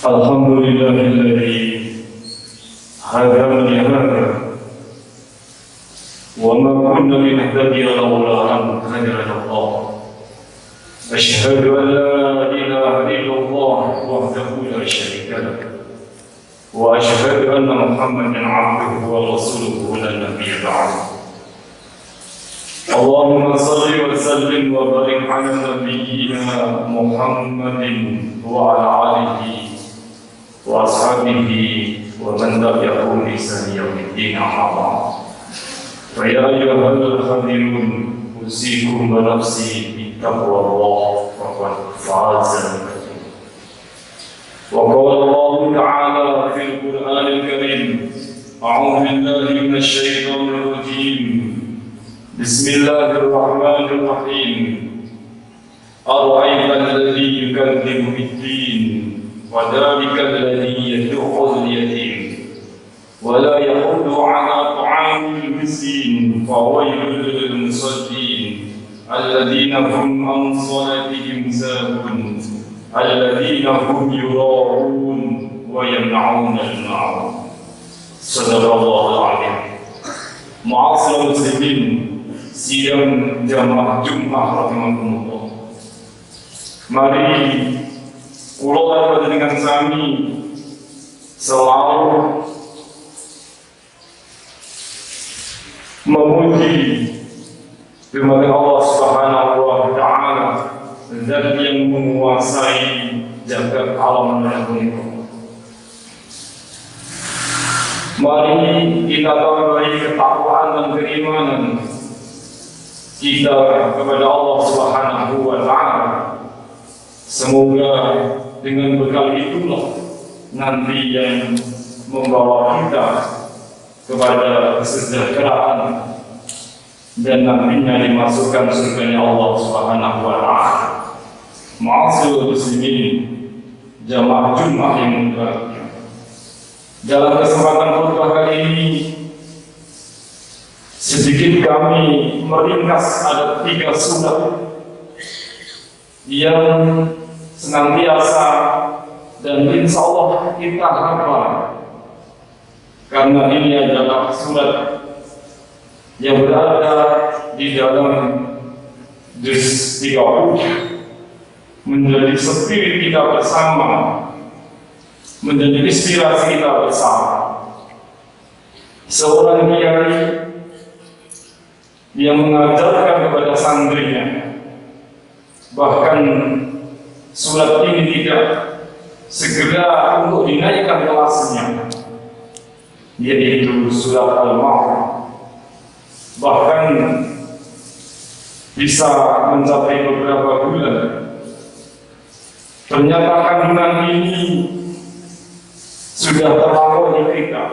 الحمد لله الذي هداني هذا وما كنا لنهتدي لولا أن هدانا الله. أشهد أن لا إله إلا الله وحده لا شريك له وأشهد أن محمدا عبده ورسوله لا نبي بعده. اللهم صل وسلم وبارك على نبينا محمد وعلى آله وأصحابه ومن تبعهم بإحسان يوم الدين أما بعد. فيا أيها الحاضرون أوصيكم ونفسي بتقوى الله فقد فاز المتقون. وقال الله تعالى في القرآن الكريم: أعوذ بالله من الشيطان الرجيم. بسم الله الرحمن الرحيم. أرأيت الذي يكذب بالدين وذلك الذي يدعو اليتيم ولا يحض على طعام المسكين فويل للمصلين الذين هم عن صلاتهم ساهون الذين هم يراءون ويمنعون الماعون. صدق الله العظيم. Ma'asyiral muslimin, sidang jamaah Jumat rahimakumullah. Mari kula lan panjenengan sami selalu memuji firman Allah Subhanahu wa taala, Zat yang menguasai jagat alam dan dunia. Mari kita tambahi ketakwaan dan keimanan kita kepada Allah Subhanahu wa taala. Semoga dengan bekal itulah nanti yang membawa kita kepada kesejahteraan dan nantinya dimasukkan surganya Allah Subhanahu wa taala. Ma'asyiral muslimin, jamaah Jumat yang berbahagia. Dalam kesempatan khutbah kali ini, sedikit kami meringkas ada 3 surat yang senantiasa dan insya Allah kita hafal, karena ini adalah surat yang berada di dalam juz 30, menjadi spirit kita bersama, menjadi inspirasi kita bersama. Seorang kiai yang mengajarkan kepada santrinya, bahkan surat ini tidak segera untuk dinaikkan kelasnya, yaitu surat Al-Ma'un, bahkan bisa mencapai beberapa bulan. Ternyata kandungan ini sudah terlalu kita,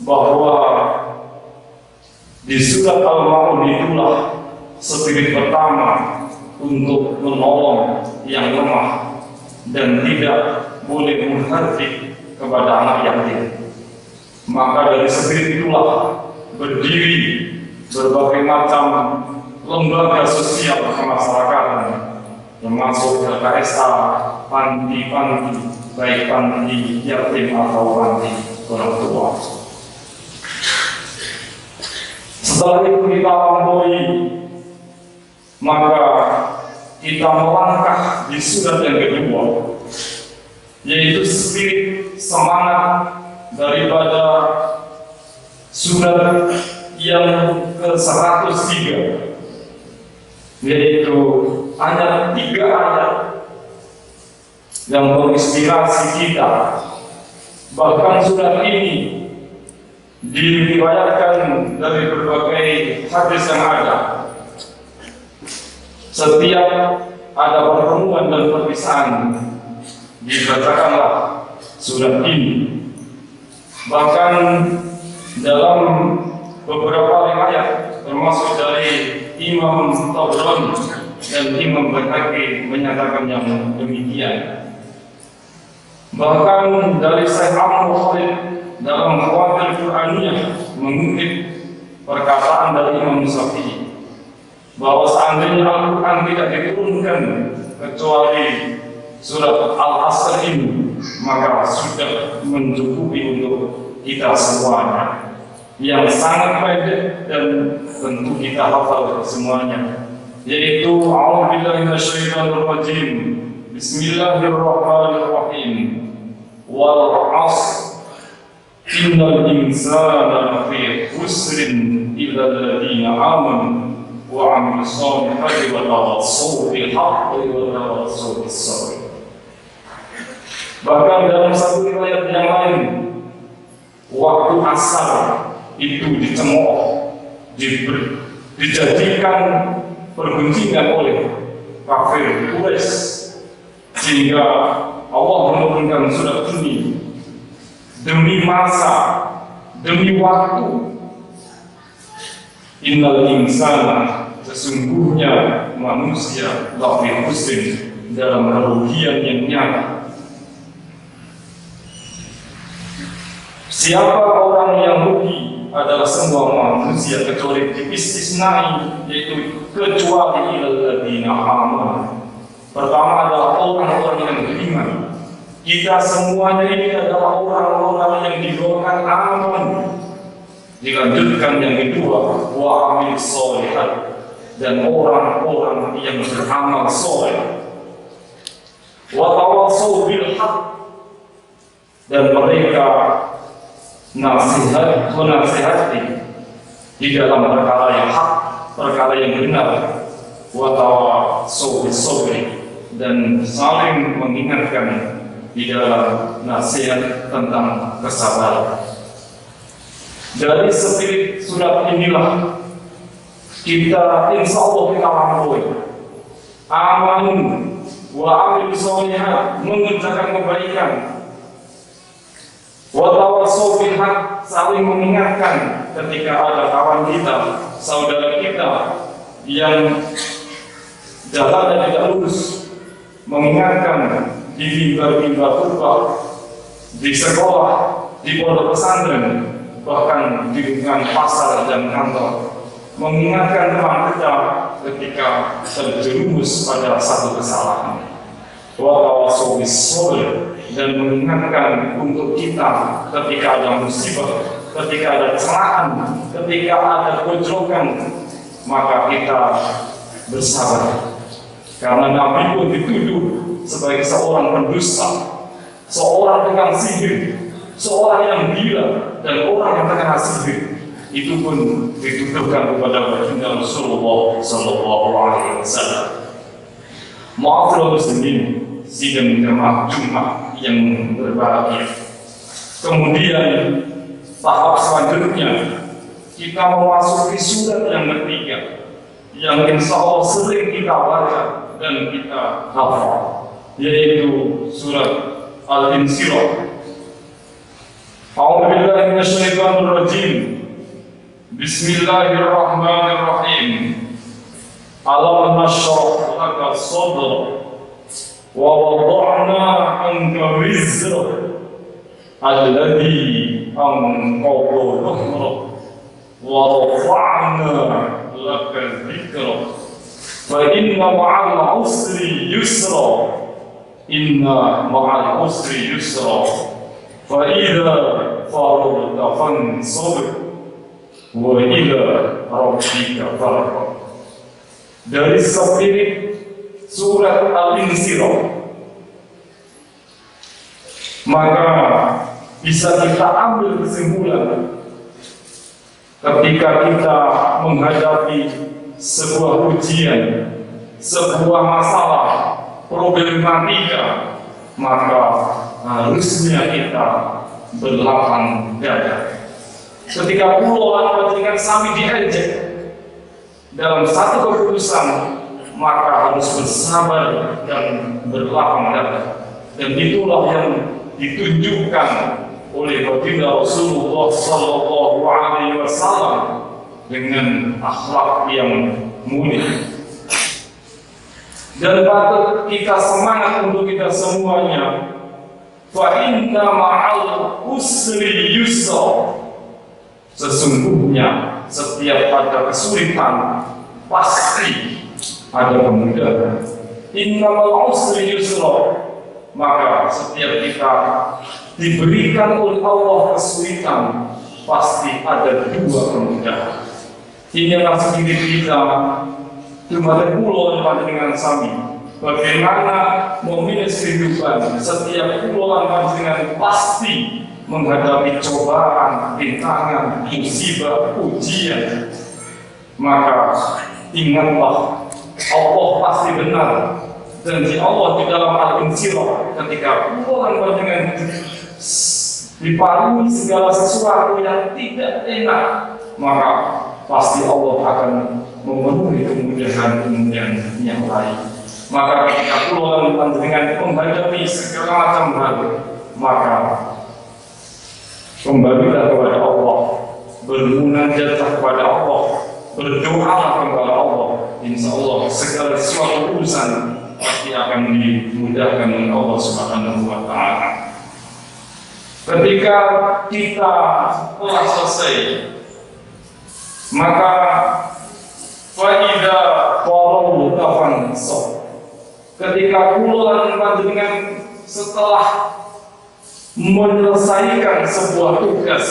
bahwa di surat Al-Ma'un itulah spirit pertama untuk menolong yang lemah dan tidak boleh menghardik kepada anak yatim. Maka dari spirit itulah berdiri berbagai macam lembaga sosial kemasyarakatan, termasuk LKSA, panti-panti, baik panti yatim atau panti orang tua. Setelah itu kita lampaui, maka kita melangkah di surat yang kedua, yaitu spirit semangat daripada surat yang ke-103, yaitu hanya 3 ayat yang menginspirasi kita. Bahkan surat ini diriwayatkan dari berbagai hadis yang ada. Setiap ada pertemuan dan perpisahan, dibacakanlah surat ini. Bahkan dalam beberapa riwayat, termasuk dari Imam Tabrani dan Imam Baihaqi, menyatakan yang demikian. Bahkan dari Syekh Abdul Khalid dalam Qawaidul Qur'aniyah mengutip perkataan dari Imam Syafi'i, bahwa seandainya Al-Quran tidak diturunkan kecuali surat Al-Asr ini, maka sudah mencukupi untuk kita semuanya, yang sangat pendek dan tentu kita hafal semuanya, yaitu A'udzubillahi minasyaitonir rajim. Bismillahirrahmanirrahim. Wal 'ashr innal insana lafi khusrin illa alladziina aamanu wa 'amilus shalihati wa tawassaw bil haqqi wa tawassaw bis sabr. Bahkan dalam satu riwayat yang lain, waktu asar itu dicemooh, dijadikan pergunjingan oleh kafir Quraisy, sehingga Allah menurunkan surat ini demi masa, demi waktu. Innal insana, sesungguhnya manusia lafi khusrin, dalam kerugian yang nyata. Siapa orang yang rugi adalah semua manusia kecuali diistisnai, yaitu kecuali illalladzina amanu. Pertama adalah orang-orang yang beriman. Kita semuanya ini adalah orang-orang yang digolongkan aman. Dilanjutkan yang kedua, wa amilus shalihat, dan orang-orang yang beramal soleh. Wa tawassaw bil haqq, dan mereka menasihati di dalam perkara yang hak, perkara yang benar. Wa tawassaw bis sabr, dan saling mengingatkan di dalam nasihat tentang kesabaran. Dari spirit surat inilah kita insya Allah kita mampu amanu wa amilus shalihat, mengerjakan kebaikan, wa tawassaw bil haqq, saling mengingatkan ketika ada kawan kita, saudara kita yang jalannya tidak lurus, mengingatkan di mimbar-mimbar khutbah, di sekolah, di pondok pesantren, bahkan di lingkungan pasar dan kantor, mengingatkan teman kita ketika terjerumus pada satu kesalahan. Wa tawassaw bis sabr, dan mengingatkan untuk kita ketika ada musibah, ketika ada celahan, ketika ada kejelekan, maka kita bersabar. Karena Nabi pun dituduh sebagai seorang pendusta, seorang tukang sihir, seorang yang gila, dan orang yang terkena sihir. Itu pun dituduhkan kepada baginda Rasulullah Sallallahu Alaihi Wasallam. Ma'asyiral muslimin, sidang jemaah Jumat yang berbahagia. Kemudian tahap selanjutnya kita memasuki surat yang ketiga, yang insya Allah sering kita baca dan kita hafal, yaitu surat Al-Insyirah. A'udzubillahi minasyaitonir rajim. Bismillahirrahmanirrahim. Alam nashrah laka sadrak wa wada'na anka wizrak alladhi anqadha dhahrak wa rafa'na laka dhikrak fa inna ma'al usri yusra inna ma'al usri yusra fa idza faragta fansab wa ila rabbika farghab. Dari spirit surat Al-Insyirah, maka bisa kita ambil kesimpulan ketika kita menghadapi sebuah ujian, sebuah masalah, problematika, maka harusnya kita berlapang dada. Ketika pulau atau dengan sami diejek dalam satu keputusan, maka harus bersabar dan berlapang dada. Dan itulah yang ditunjukkan oleh baginda Rasulullah Sallallahu Alaihi Wasallam dengan akhlak yang mulia. Dan patut kita semangat untuk kita semuanya. Fa inna ma'al usri yusra, sesungguhnya setiap ada kesulitan pasti ada kemudahan. Innamal usri yusra, maka setiap kita diberikan oleh Allah kesulitan, pasti ada dua kemudahan. Ini adalah sedikit kita Dumateng pulau panjenengan sami. Bagaimana memilih kehidupan setiap pulau panjenengan pasti menghadapi cobaan, rintangan, musibah, ujian. Maka ingatlah, Allah pasti benar. Janji Allah di dalam Al-Insyirah ketika pulau panjenengan diparingi segala sesuatu yang tidak enak, maka pasti Allah akan memenuhi kemudahan-kemudahan yang lain. Maka ketika pulau panjenengan menghadapi segala macam hal, maka kembalilah kepada Allah, bermunajatlah kepada Allah, berdoalah kepada Allah. Insya Allah segala sesuatu urusan pasti akan dimudahkan oleh Allah Subhanahu wa Ta'ala. Ketika kita telah selesai, maka faida walau kafan sok. Ketika pulang panjenengan setelah menyelesaikan sebuah tugas,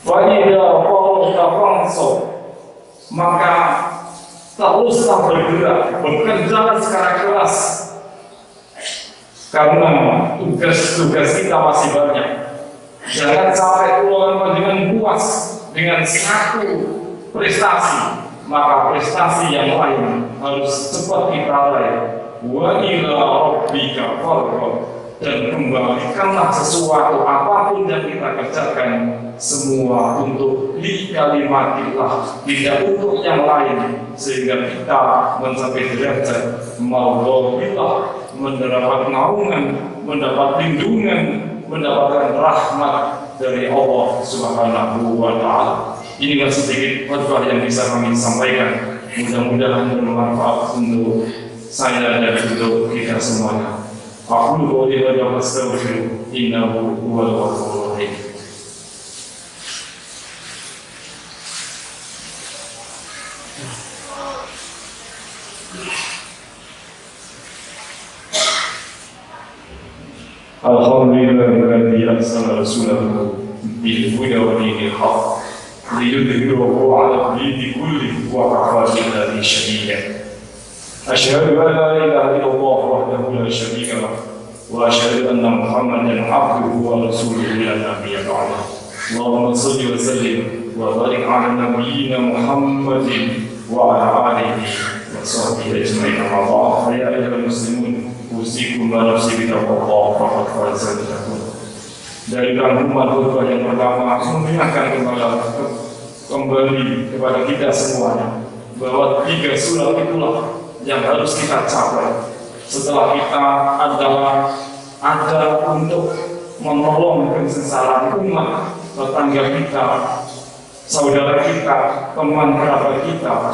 faida walau kafan sok, maka teruslah bergerak, bekerja secara keras, karena tugas-tugas kita masih banyak. Jangan sampai pulang panjenengan puas dengan satu prestasi, maka prestasi yang lain harus cepat kita raih. Wa ila rabbika farghab, dan kembalikanlah sesuatu apapun yang kita kerjakan semua untuk li kalimatillah, tidak untuk yang lain, sehingga kita mencapai derajat maghfirah, mendapat naungan, mendapat lindungan, mendapatkan rahmat dari Allah Subhanahu wa Ta'ala. Inilah sedikit khutbah yang bisa kami sampaikan. Mudah-mudahan bermanfaat untuk saya dan untuk kita semuanya. Aku qouli hadza wa astaghfiru innahu huwal ghafurur rahim. Alhamdulillahilladzi arsala rasulahu bil huda wa dinil haqq liyudhhirahu 'ala ad-dini kullihi wa kafaa billahi shahidan. Asyhadu an la ilaha illallah wahdahu la syarika lah wa asyhadu anna Muhammadan 'abduhu wa rasuluhu la nabiyya ba'dahu. Allahumma shalli wa sallim wa barik 'ala nabiyyina Muhammadin wa 'ala alihi wa sahbihi ajma'in. Amma ba'd, ya ayyuhal muslimun, usikum wa nafsi bitaqwallah faqad faza al-muttaqun. Dari rangkuman khutbah yang pertama mengingatkan kembali kepada kita semuanya bahwa 3 surat itulah yang harus kita capai setelah kita ada untuk menolong kesengsaraan umat, tetangga kita, saudara kita, teman kerabat kita.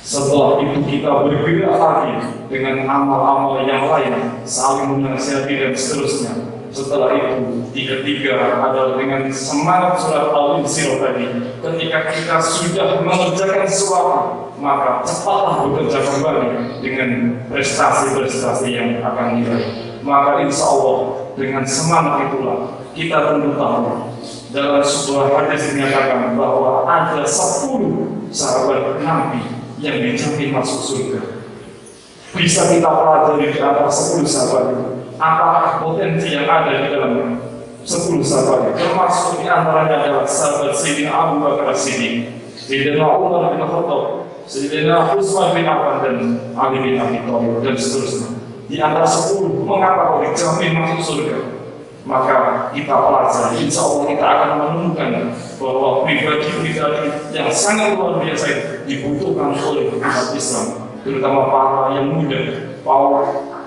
Setelah itu kita bergerak lagi dengan amal-amal yang lain, saling menasihati dan seterusnya. Setelah itu, tiga-tiga adalah dengan semangat surat Al-Insyirah tadi. Ketika kita sudah mengerjakan sesuatu, maka cepatlah bekerja kembali dengan prestasi-prestasi yang akan diraih. Maka insya Allah dengan semangat itulah kita tentu tahu dalam sebuah hadis dinyatakan bahwa ada 10 sahabat Nabi yang dijamin masuk surga. Bisa kita pelajari di antara 10 sahabat itu. Apakah potensi yang ada di dalam 10 sahabat, termasuk di antaranya adalah sahabat Sayyidina Abu Bakar As-Siddiq, Sayyidina Umar bin Khattab, Sayyidina Utsman bin Affan, dan Ali bin Abi Thalib, dan seterusnya. Di antara 10, mengapa kau dijamin masuk surga? Maka kita pelajari, insya Allah kita akan menemukan bahwa pribadi-pribadi yang sangat luar biasa dibutuhkan oleh umat Islam, terutama para yang muda,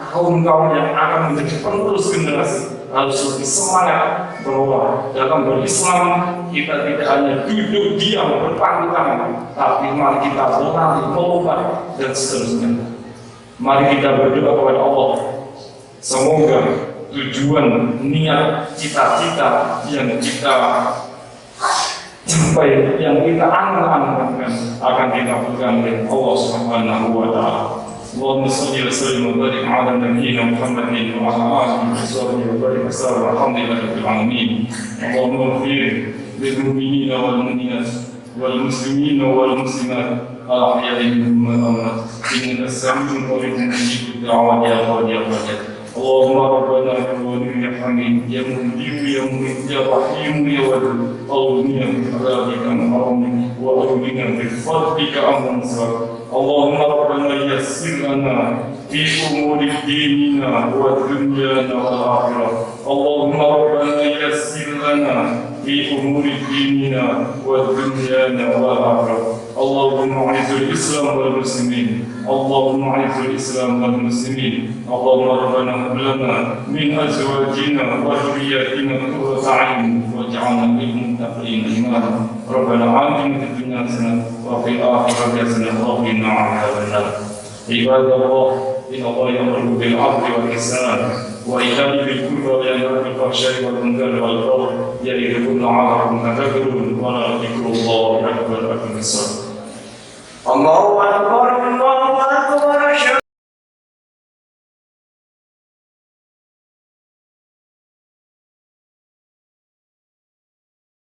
kaum-kaum yang akan menjadi penerus generasi harus lebih semangat bahwa dalam berislam kita tidak hanya duduk diam berpangku tangan, tapi mari kita berlari, melompat, dan seterusnya. Mari kita berdoa kepada Allah, semoga tujuan, niat, cita-cita yang kita capai, yang kita angan-angankan akan dikabulkan oleh Allah Subhanahu wa Ta'ala. اللهم صل وسلم وبارك على نبينا محمد وعلى اله وصحبه وبارك وسلم والحمد لله رب العالمين. اللهم اغفر للمؤمنين والمؤمنات والمسلمين والمسلمات الاحياء منهم والاموات انك السميع القريب مجيب الدعوات يا قادر يا قادر. اللهم ربنا يا ولي يا حميد يا مجيب يا مجيب يا رحيم يا ودود اغننا بفضلك عن حرمك واغننا بفضلك عن منصرك. اللهم ربنا يسر لنا في امور ديننا ودنيانا والاخره. اللهم ربنا يسر لنا في امور ديننا ودنيانا والاخره. اللهم اعز الاسلام والمسلمين. اللهم اعز الاسلام والمسلمين. اللهم ربنا هب لنا من ازواجنا وذرياتنا قرة اعين واجعلنا للمتقين اماما. ربنا آتنا في الدنيا حسنة وفي الآخرة حسنة وقنا عذاب النار. عباد الله إن الله يأمر بالعدل والإحسان وإيتاء ذي القربى وينهى عن الفحشاء والمنكر والبغي يعظكم لعلكم تذكرون ولذكر الله أكبر. أقم الصلاة. الله أكبر.